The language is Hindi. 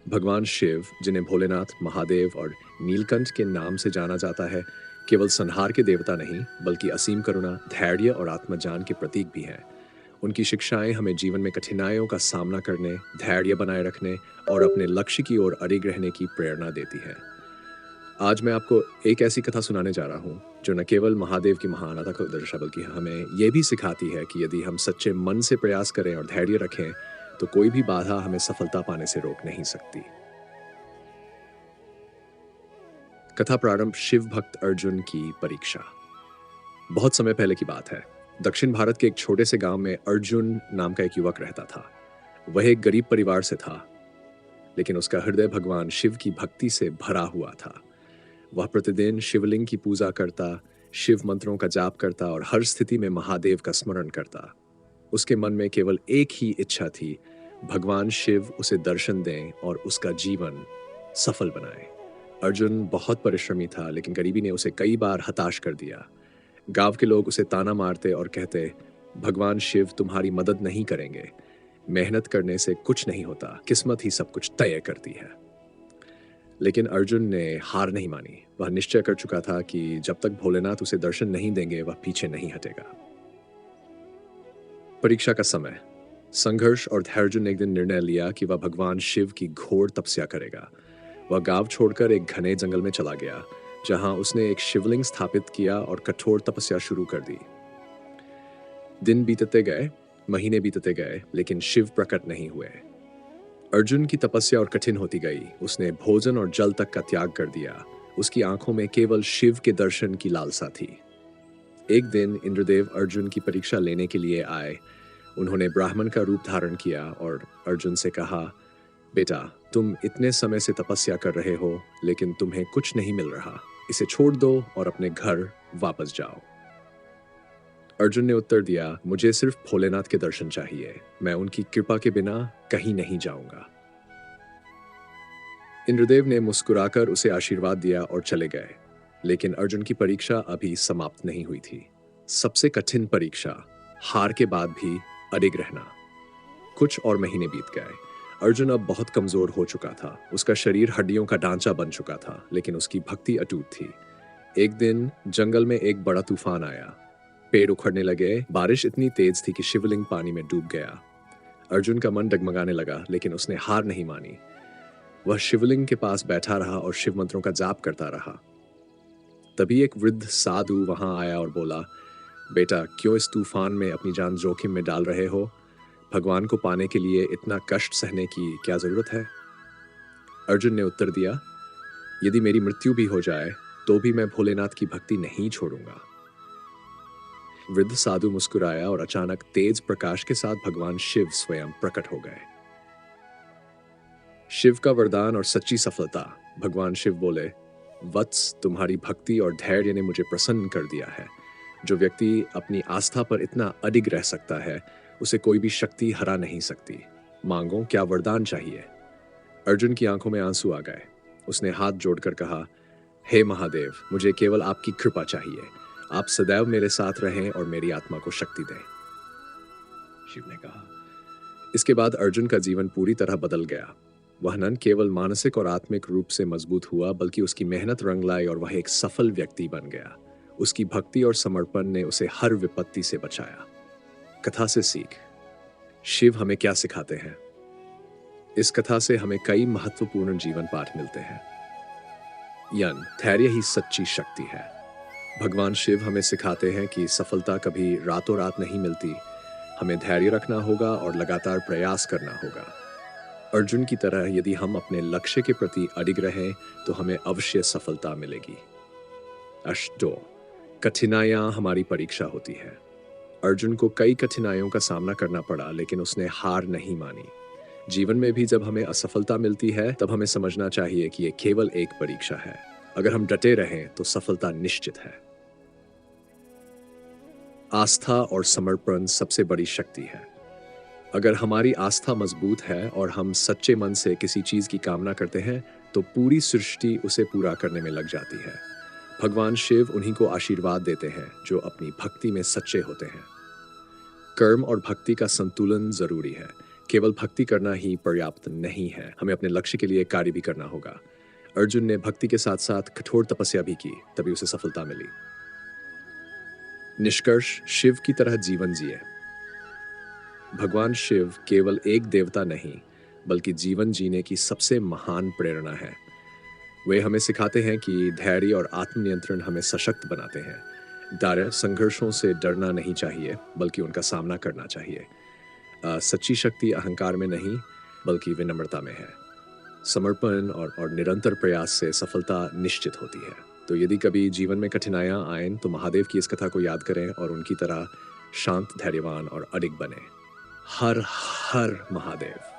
भगवान शिव, जिन्हें भोलेनाथ, महादेव और नीलकंठ के नाम से जाना जाता है, केवल संहार के देवता नहीं, बल्कि असीम करुणा, धैर्य और आत्मज्ञान के प्रतीक भी हैं। उनकी शिक्षाएं हमें जीवन में कठिनाइयों का सामना करने, धैर्य बनाए रखने और अपने लक्ष्य की ओर अडिग रहने की प्रेरणा देती हैं। आज मैं आपको एक ऐसी कथा सुनाने जा रहा हूँ, जो न केवल महादेव की महानता को दर्शा, बल्कि हमें यह भी सिखाती है कि यदि हम सच्चे मन से प्रयास करें और धैर्य रखें, तो कोई भी बाधा हमें सफलता पाने से रोक नहीं सकती। कथा प्रारंभ शिव भक्त अर्जुन की परीक्षा। बहुत समय पहले की बात है। दक्षिण भारत के एक छोटे से गांव में अर्जुन नाम का एक युवक रहता था। वह एक गरीब परिवार से था, लेकिन उसका हृदय भगवान शिव की भक्ति से भरा हुआ था। वह प्रतिदिन शिवलिंग की पूजा करता, शिव मंत्रों का जाप करता और हर स्थिति में महादेव का स्मरण करता। उसके मन में केवल एक ही इच्छा थी, भगवान शिव उसे दर्शन दें और उसका जीवन सफल बनाए। अर्जुन बहुत परिश्रमी था, लेकिन गरीबी ने उसे कई बार हताश कर दिया। गांव के लोग उसे ताना मारते और कहते, भगवान शिव तुम्हारी मदद नहीं करेंगे, मेहनत करने से कुछ नहीं होता, किस्मत ही सब कुछ तय करती है। लेकिन अर्जुन ने हार नहीं मानी। वह निश्चय कर चुका था कि जब तक भोलेनाथ उसे दर्शन नहीं देंगे, वह पीछे नहीं हटेगा। परीक्षा का समय। संघर्ष और अर्जुन ने एक दिन निर्णय लिया कि वह भगवान शिव की घोर तपस्या करेगा। वह गांव छोड़कर एक घने जंगल में चला गया, जहां उसने एक शिवलिंग स्थापित किया और कठोर तपस्या शुरू कर दी। दिन बीतते गए, महीने बीतते गए, लेकिन शिव प्रकट नहीं हुए। अर्जुन की तपस्या और कठिन होती गई। उसने भोजन और जल तक का त्याग कर दिया। उसकी आंखों में केवल शिव के दर्शन की लालसा थी। एक दिन इंद्रदेव अर्जुन की परीक्षा लेने के लिए आए। उन्होंने ब्राह्मण का रूप धारण किया और अर्जुन से कहा, बेटा, तुम इतने समय से तपस्या कर रहे हो, लेकिन तुम्हें कुछ नहीं मिल रहा। इसे छोड़ दो और अपने घर वापस जाओ। अर्जुन ने उत्तर दिया, मुझे सिर्फ भोलेनाथ के दर्शन चाहिए। मैं उनकी कृपा के बिना कहीं नहीं जाऊंगा। इंद्रदेव ने मुस्कुराकर उसे आशीर्वाद दिया और चले गए। लेकिन अर्जुन की परीक्षा अभी समाप्त नहीं हुई थी। सबसे कठिन परीक्षा, हार के बाद भी अडिग रहना। कुछ और महीने बीत गए। अर्जुन अब बहुत कमजोर हो चुका था। उसका शरीर हड्डियों का ढांचा बन चुका था, लेकिन उसकी भक्ति अटूट थी। एक दिन जंगल में एक बड़ा तूफान आया। पेड़ उखड़ने लगे। बारिश इतनी तेज थी कि शिवलिंग पानी में डूब गया। अर्जुन का मन डगमगाने लगा, लेकिन उसने हार नहीं मानी। वह शिवलिंग के पास बैठा रहा और शिव मंत्रों का जाप करता रहा। तभी एक वृद्ध साधु वहां आया और बोला, बेटा, क्यों इस तूफान में अपनी जान जोखिम में डाल रहे हो? भगवान को पाने के लिए इतना कष्ट सहने की क्या जरूरत है? अर्जुन ने उत्तर दिया, यदि मेरी मृत्यु भी हो जाए, तो भी मैं भोलेनाथ की भक्ति नहीं छोड़ूंगा। वृद्ध साधु मुस्कुराया और अचानक तेज प्रकाश के साथ भगवान शिव स्वयं प्रकट हो गए। शिव का वरदान और सच्ची सफलता। भगवान शिव बोले, वत्स, तुम्हारी भक्ति और धैर्य ने मुझे प्रसन्न कर दिया है। जो व्यक्ति अपनी आस्था पर इतना अडिग रह सकता है, उसे कोई भी शक्ति हरा नहीं सकती। मांगो, क्या वरदान चाहिए? अर्जुन की आंखों में आंसू आ गए। उसने हाथ जोड़कर कहा, हे महादेव, मुझे केवल आपकी कृपा चाहिए। आप सदैव मेरे साथ रहें और मेरी आत्मा को शक्ति दें। शिव ने कहा। इसके बाद अर्जुन का जीवन पूरी तरह बदल गया। वह न केवल मानसिक और आत्मिक रूप से मजबूत हुआ, बल्कि उसकी मेहनत रंग लाई और वह एक सफल व्यक्ति बन गया। उसकी भक्ति और समर्पण ने उसे हर विपत्ति से बचाया। कथा से सीख। शिव हमें क्या सिखाते हैं? इस कथा से हमें कई महत्वपूर्ण जीवन पाठ मिलते हैं। धैर्य ही सच्ची शक्ति है। भगवान शिव हमें सिखाते हैं कि सफलता कभी रातों रात नहीं मिलती। हमें धैर्य रखना होगा और लगातार प्रयास करना होगा। अर्जुन की तरह यदि हम अपने लक्ष्य के प्रति अडिग रहें, तो हमें अवश्य सफलता मिलेगी। अष्टो, कठिनाइयां हमारी परीक्षा होती है। अर्जुन को कई कठिनाइयों का सामना करना पड़ा, लेकिन उसने हार नहीं मानी। जीवन में भी जब हमें असफलता मिलती है, तब हमें समझना चाहिए कि यह केवल एक परीक्षा है। अगर हम डटे रहें, तो सफलता निश्चित है। आस्था और समर्पण सबसे बड़ी शक्ति है। अगर हमारी आस्था मजबूत है और हम सच्चे मन से किसी चीज की कामना करते हैं, तो पूरी सृष्टि उसे पूरा करने में लग जाती है। भगवान शिव उन्हीं को आशीर्वाद देते हैं जो अपनी भक्ति में सच्चे होते हैं। कर्म और भक्ति का संतुलन जरूरी है। केवल भक्ति करना ही पर्याप्त नहीं है, हमें अपने लक्ष्य के लिए कार्य भी करना होगा। अर्जुन ने भक्ति के साथ साथ कठोर तपस्या भी की, तभी उसे सफलता मिली। निष्कर्ष, शिव की तरह जीवन जिए। भगवान शिव केवल एक देवता नहीं, बल्कि जीवन जीने की सबसे महान प्रेरणा है। वे हमें सिखाते हैं कि धैर्य और आत्मनियंत्रण हमें सशक्त बनाते हैं। संघर्षों से डरना नहीं चाहिए, बल्कि उनका सामना करना चाहिए। सच्ची शक्ति अहंकार में नहीं, बल्कि विनम्रता में है। समर्पण और निरंतर प्रयास से सफलता निश्चित होती है। तो यदि कभी जीवन में कठिनाइयां आएं, तो महादेव की इस कथा को याद करें और उनकी तरह शांत, धैर्यवान और अडिग बने। हर हर महादेव।